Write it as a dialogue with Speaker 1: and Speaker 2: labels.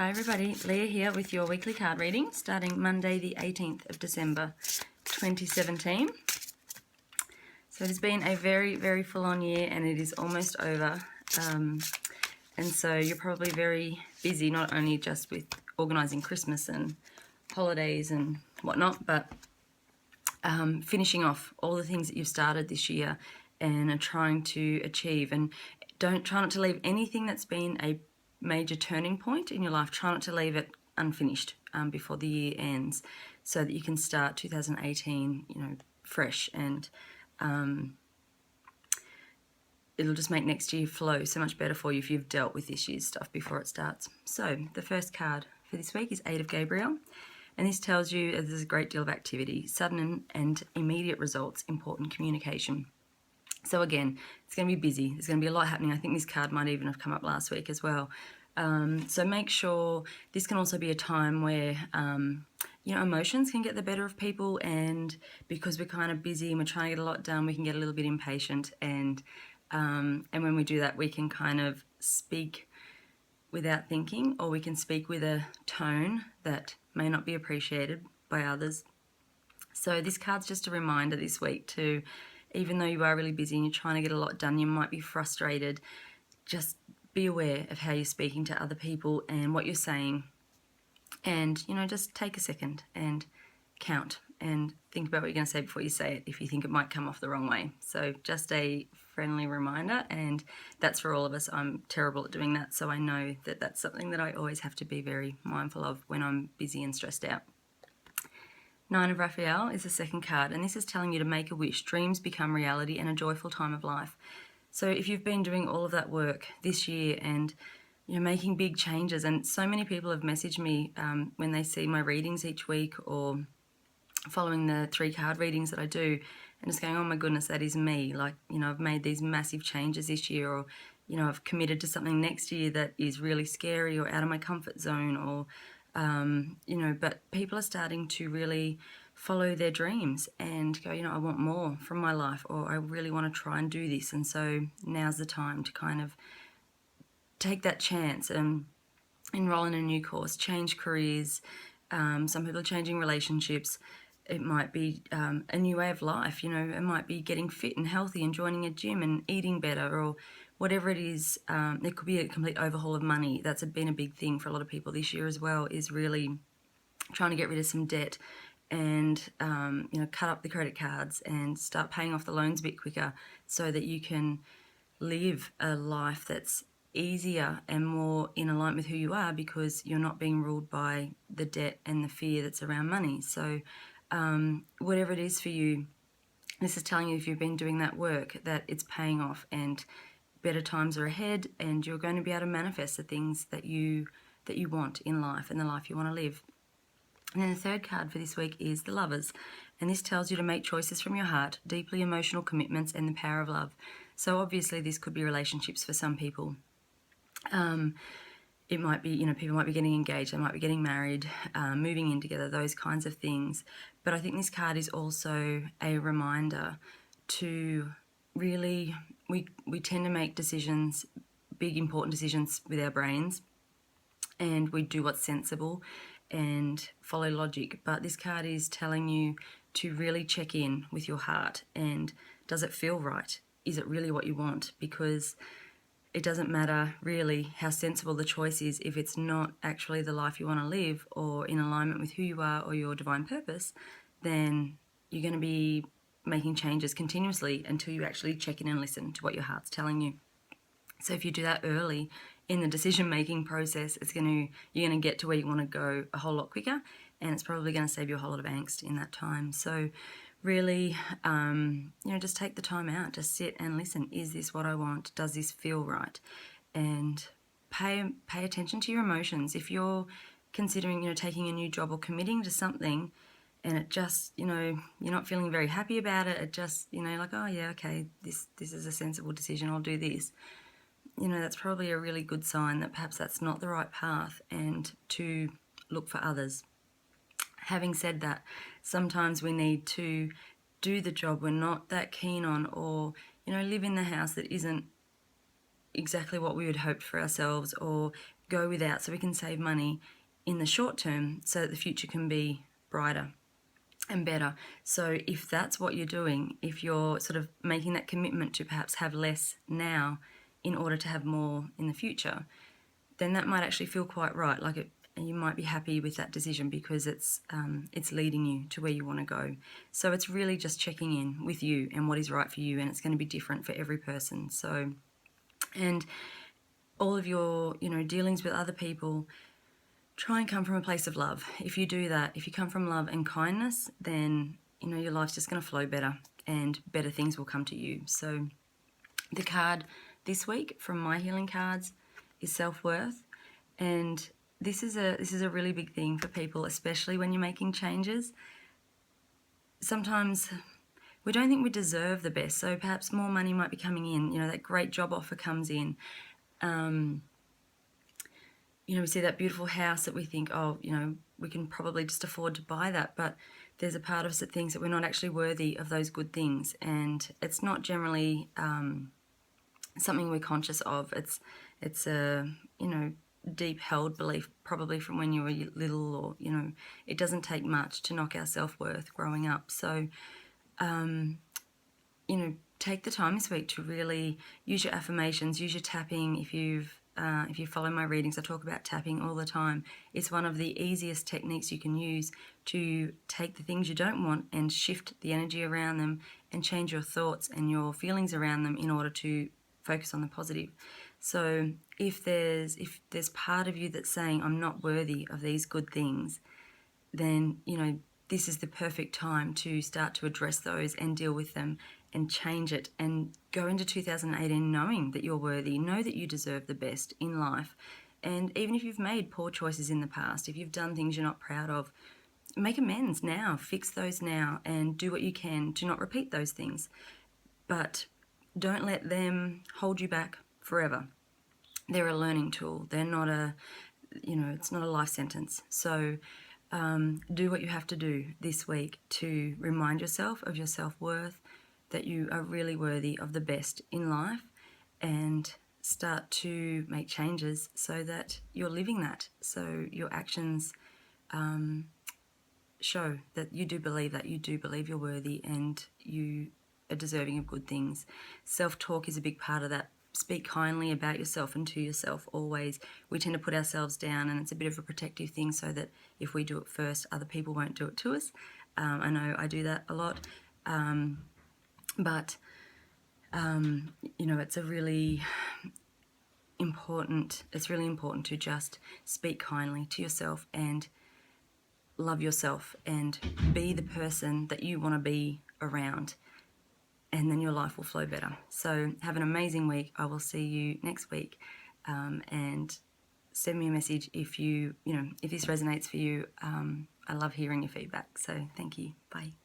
Speaker 1: Hi everybody, Leah here with your weekly card reading starting Monday the 18th of December 2017. So it has been a very full-on year and it is almost over, and so you're probably very busy, not only just with organising Christmas and holidays and whatnot, but finishing off all the things that you've started this year and are trying to achieve. And try not to leave anything that's been a major turning point in your life. Try not to leave it unfinished before the year ends, so that you can start 2018, fresh, and it'll just make next year flow so much better for you if you've dealt with this year's stuff before it starts. So the first card for this week is Eight of Gabriel, and this tells you there's a great deal of activity, sudden and immediate results, important communication. So again, it's going to be busy. There's going to be a lot happening. I think this card might even have come up last week as well. So make sure this can also be a time where, emotions can get the better of people, and because we're kind of busy and we're trying to get a lot done, we can get a little bit impatient, and when we do that, we can kind of speak without thinking, or we can speak with a tone that may not be appreciated by others. So this card's just a reminder this week to, even though you are really busy and you're trying to get a lot done, you might be frustrated, just be aware of how you're speaking to other people and what you're saying, and just take a second and count and think about what you're going to say before you say it if you think it might come off the wrong way. So just a friendly reminder, and that's for all of us. I'm terrible at doing that, so I know that that's something that I always have to be very mindful of when I'm busy and stressed out. Nine of Raphael is the second card, and this is telling you to make a wish. Dreams become reality and a joyful time of life. So if you've been doing all of that work this year and making big changes, and so many people have messaged me when they see my readings each week or following the 3 card readings that I do, and just going, oh my goodness, that is me. Like, I've made these massive changes this year, or, I've committed to something next year that is really scary or out of my comfort zone, or but people are starting to really follow their dreams and go, I want more from my life, or I really want to try and do this. And so now's the time to kind of take that chance and enroll in a new course, change careers. Some people are changing relationships. It might be a new way of life, it might be getting fit and healthy and joining a gym and eating better, or whatever it is. It could be a complete overhaul of money. That's been a big thing for a lot of people this year as well, is really trying to get rid of some debt and, cut up the credit cards and start paying off the loans a bit quicker, so that you can live a life that's easier and more in alignment with who you are, because you're not being ruled by the debt and the fear that's around money. So whatever it is for you, this is telling you, if you've been doing that work, that it's paying off and better times are ahead, and you're going to be able to manifest the things that you want in life and the life you want to live. And then the third card for this week is the Lovers, and this tells you to make choices from your heart, deeply emotional commitments, and the power of love. So obviously this could be relationships for some people. It might be, people might be getting engaged, they might be getting married, moving in together, those kinds of things. But I think this card is also a reminder to really, we tend to make decisions, big important decisions with our brains, and we do what's sensible and follow logic. But this card is telling you to really check in with your heart, and does it feel right? Is it really what you want? Because it doesn't matter really how sensible the choice is if it's not actually the life you want to live, or in alignment with who you are or your divine purpose. Then you're going to be making changes continuously until you actually check in and listen to what your heart's telling you. So if you do that early in the decision-making process, you're going to get to where you want to go a whole lot quicker, and it's probably going to save you a whole lot of angst in that time. So really, just take the time out, just sit and listen. Is this what I want? Does this feel right? And pay attention to your emotions. If you're considering, taking a new job or committing to something, and it just, you're not feeling very happy about it, it just, like, oh yeah, okay, this is a sensible decision, I'll do this. That's probably a really good sign that perhaps that's not the right path, and to look for others. Having said that, sometimes we need to do the job we're not that keen on, or, live in the house that isn't exactly what we would hoped for ourselves, or go without so we can save money in the short term so that the future can be brighter and better. So if that's what you're doing, if you're sort of making that commitment to perhaps have less now in order to have more in the future, then that might actually feel quite right. And you might be happy with that decision because it's leading you to where you want to go. So it's really just checking in with you and what is right for you, and it's going to be different for every person. So, and all of your, dealings with other people, try and come from a place of love. If you do that, if you come from love and kindness, then, your life's just going to flow better and better things will come to you. So the card this week from my healing cards is self-worth, and this is a really big thing for people, especially when you're making changes. Sometimes we don't think we deserve the best, so perhaps more money might be coming in, that great job offer comes in. We see that beautiful house that we think, we can probably just afford to buy that, but there's a part of us that thinks that we're not actually worthy of those good things, and it's not generally something we're conscious of. It's a, deep held belief, probably from when you were little, or, it doesn't take much to knock our self-worth growing up. So, take the time this week to really use your affirmations, use your tapping. If you follow my readings, I talk about tapping all the time. It's one of the easiest techniques you can use to take the things you don't want and shift the energy around them and change your thoughts and your feelings around them in order to focus on the positive. So if there's part of you that's saying, I'm not worthy of these good things, then, this is the perfect time to start to address those and deal with them and change it and go into 2018 knowing that you're worthy, know that you deserve the best in life. And even if you've made poor choices in the past, if you've done things you're not proud of, make amends now, fix those now, and do what you can to not repeat those things. But don't let them hold you back forever. They're a learning tool. They're not it's not a life sentence. So do what you have to do this week to remind yourself of your self-worth, that you are really worthy of the best in life, and start to make changes so that you're living that. So your actions show that you do believe you're worthy and you are deserving of good things. Self-talk is a big part of that. Speak kindly about yourself and to yourself always. We tend to put ourselves down, and it's a bit of a protective thing so that if we do it first, other people won't do it to us. I know I do that a lot. But it's really important to just speak kindly to yourself and love yourself and be the person that you want to be around, and then your life will flow better. So have an amazing week. I will see you next week, and send me a message if if this resonates for you. I love hearing your feedback. So thank you. Bye.